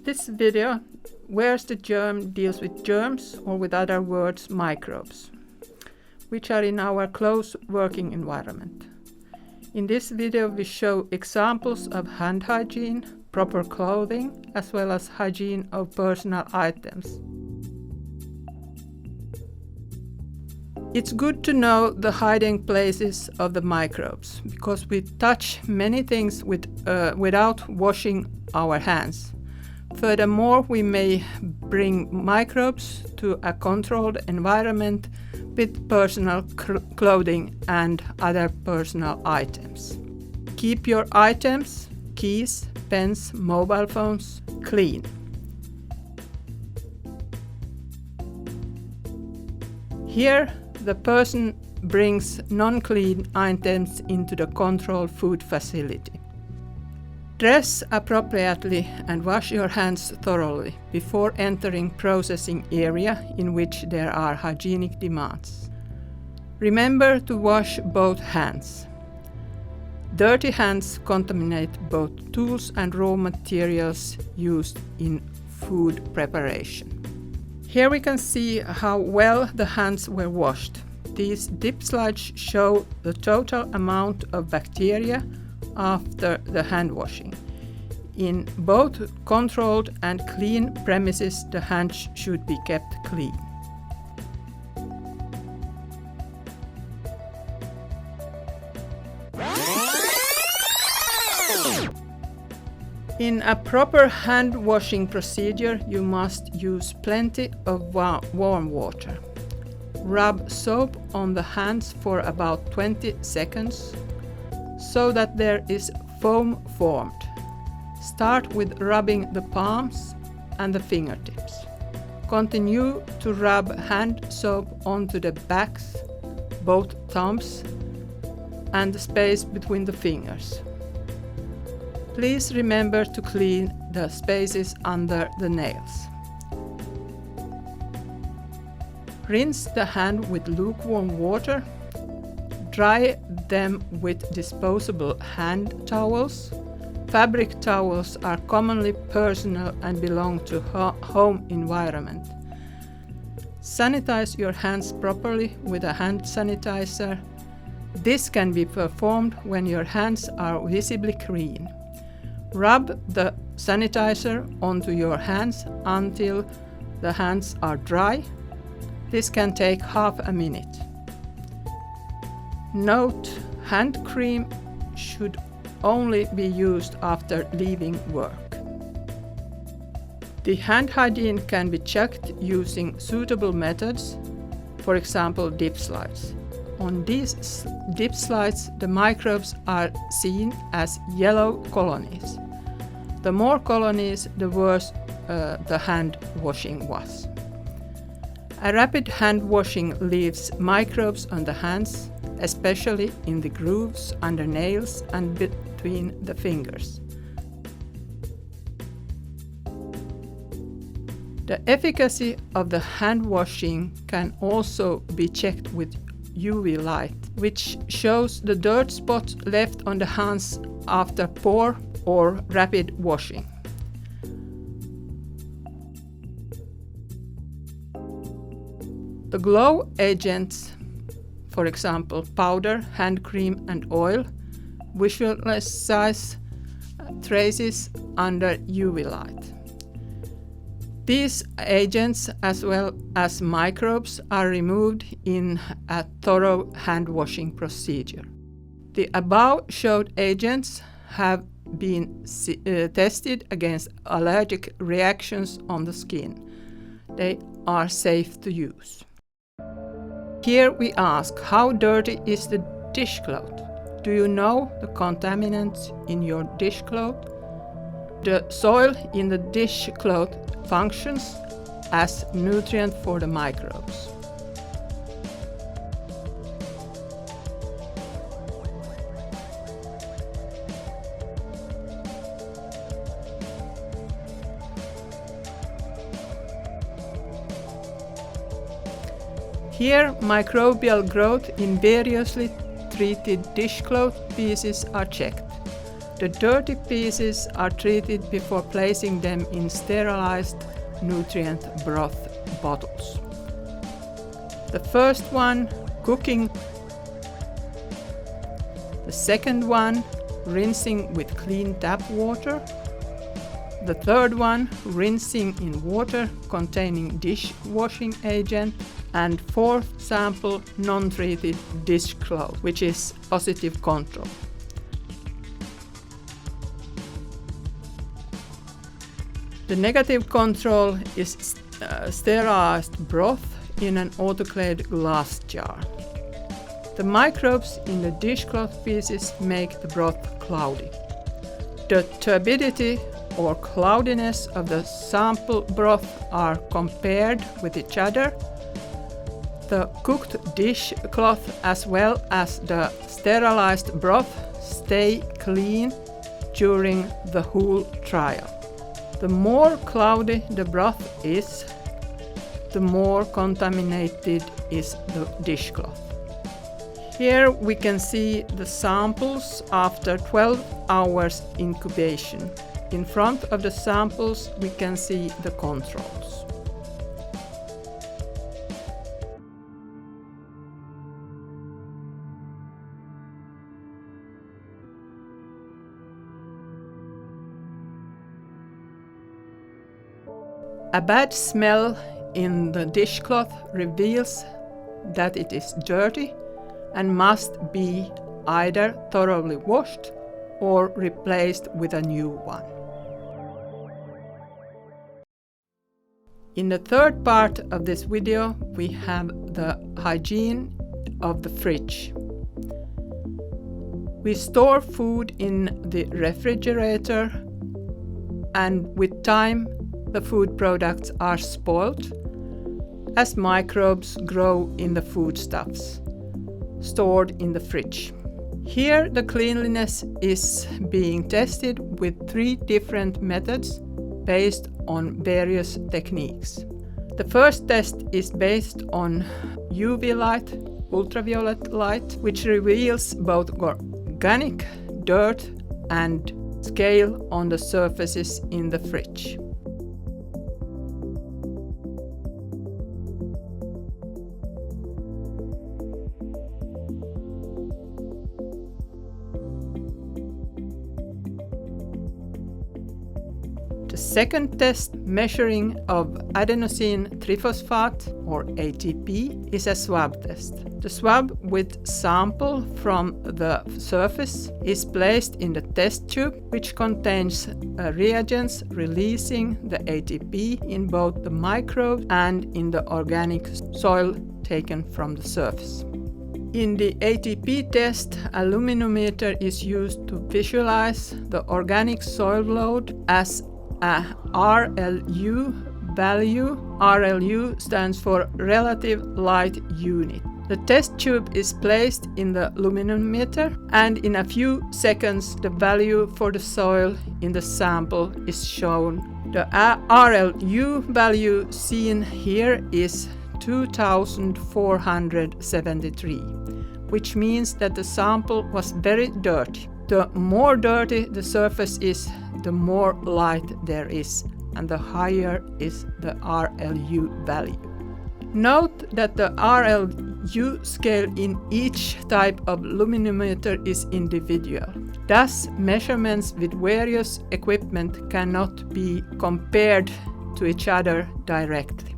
This video, Where's the Germ, deals with germs, or with other words, microbes, which are in our close working environment. In this video we show examples of hand hygiene, proper clothing, as well as hygiene of personal items. It's good to know the hiding places of the microbes, because we touch many things without washing our hands. Furthermore, we may bring microbes to a controlled environment with personal clothing and other personal items. Keep your items, keys, pens, mobile phones clean. Here, the person brings non-clean items into the controlled food facility. Dress appropriately and wash your hands thoroughly before entering processing area in which there are hygienic demands. Remember to wash both hands. Dirty hands contaminate both tools and raw materials used in food preparation. Here we can see how well the hands were washed. These dip slides show the total amount of bacteria after the hand washing. In both controlled and clean premises, the hands should be kept clean. In a proper hand washing procedure, you must use plenty of warm water. Rub soap on the hands for about 20 seconds so that there is foam formed. Start with rubbing the palms and the fingertips. Continue to rub hand soap onto the backs, both thumbs, and the space between the fingers. Please remember to clean the spaces under the nails. Rinse the hand with lukewarm water. Dry them with disposable hand towels. Fabric towels are commonly personal and belong to home environment. Sanitize your hands properly with a hand sanitizer. This can be performed when your hands are visibly clean. Rub the sanitizer onto your hands until the hands are dry. This can take half a minute. Note: hand cream should only be used after leaving work. The hand hygiene can be checked using suitable methods, for example dip slides. On these dip slides, the microbes are seen as yellow colonies. The more colonies, the worse the hand washing was. A rapid hand washing leaves microbes on the hands, especially in the grooves under nails and between the fingers. The efficacy of the hand washing can also be checked with UV light, which shows the dirt spots left on the hands after poor or rapid washing. The glow agents, for example powder, hand cream and oil, visualize traces under UV light. These agents, as well as microbes, are removed in a thorough hand washing procedure. The above showed agents have been tested against allergic reactions on the skin. They are safe to use. Here we ask, how dirty is the dishcloth? Do you know the contaminants in your dishcloth? The soil in the dishcloth functions as nutrient for the microbes. Here, microbial growth in variously treated dishcloth pieces are checked. The dirty pieces are treated before placing them in sterilized nutrient broth bottles. The first one, cooking. The second one, rinsing with clean tap water. The third one, rinsing in water containing dishwashing agent. And fourth sample, non-treated dishcloth, which is positive control. The negative control is sterilized broth in an autoclaved glass jar. The microbes in the dishcloth pieces make the broth cloudy. The turbidity or cloudiness of the sample broth are compared with each other. The cooked dishcloth as well as the sterilized broth stay clean during the whole trial. The more cloudy the broth is, the more contaminated is the dishcloth. Here we can see the samples after 12 hours incubation. In front of the samples we can see the controls. A bad smell in the dishcloth reveals that it is dirty and must be either thoroughly washed or replaced with a new one. In the third part of this video, we have the hygiene of the fridge. We store food in the refrigerator, and with time, the food products are spoiled as microbes grow in the foodstuffs stored in the fridge. Here the cleanliness is being tested with 3 different methods based on various techniques. The first test is based on UV light, ultraviolet light, which reveals both organic dirt and scale on the surfaces in the fridge. The second test, measuring of adenosine triphosphate or ATP, is a swab test. The swab with sample from the surface is placed in the test tube, which contains reagents releasing the ATP in both the microbe and in the organic soil taken from the surface. In the ATP test, a luminometer is used to visualize the organic soil load as a RLU value. RLU stands for Relative Light Unit. The test tube is placed in the luminometer, and in a few seconds the value for the soil in the sample is shown. The RLU value seen here is 2473, which means that the sample was very dirty. The more dirty the surface is, the more light there is, and the higher is the RLU value. Note that the RLU scale in each type of luminometer is individual. Thus, measurements with various equipment cannot be compared to each other directly.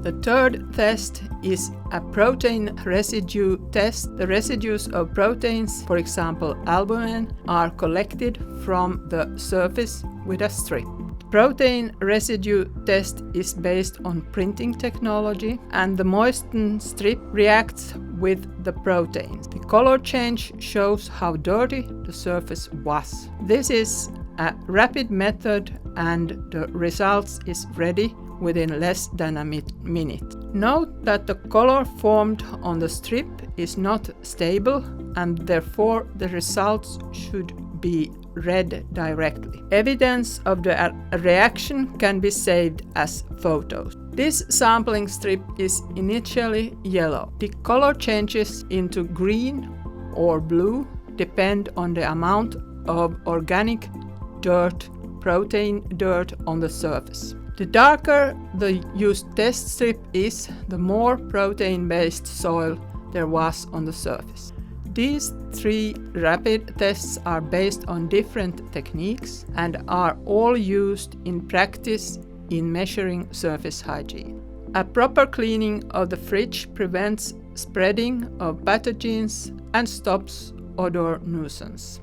The third test is a protein residue test. The residues of proteins, for example albumin, are collected from the surface with a strip. Protein residue test is based on printing technology, and the moistened strip reacts with the proteins. The color change shows how dirty the surface was. This is a rapid method, and the results is ready within less than a minute. Note that the color formed on the strip is not stable, and therefore the results should be read directly. Evidence of the reaction can be saved as photos. This sampling strip is initially yellow. The color changes into green or blue depend on the amount of organic dirt, protein dirt on the surface. The darker the used test strip is, the more protein-based soil there was on the surface. These 3 rapid tests are based on different techniques and are all used in practice in measuring surface hygiene. A proper cleaning of the fridge prevents spreading of pathogens and stops odor nuisance.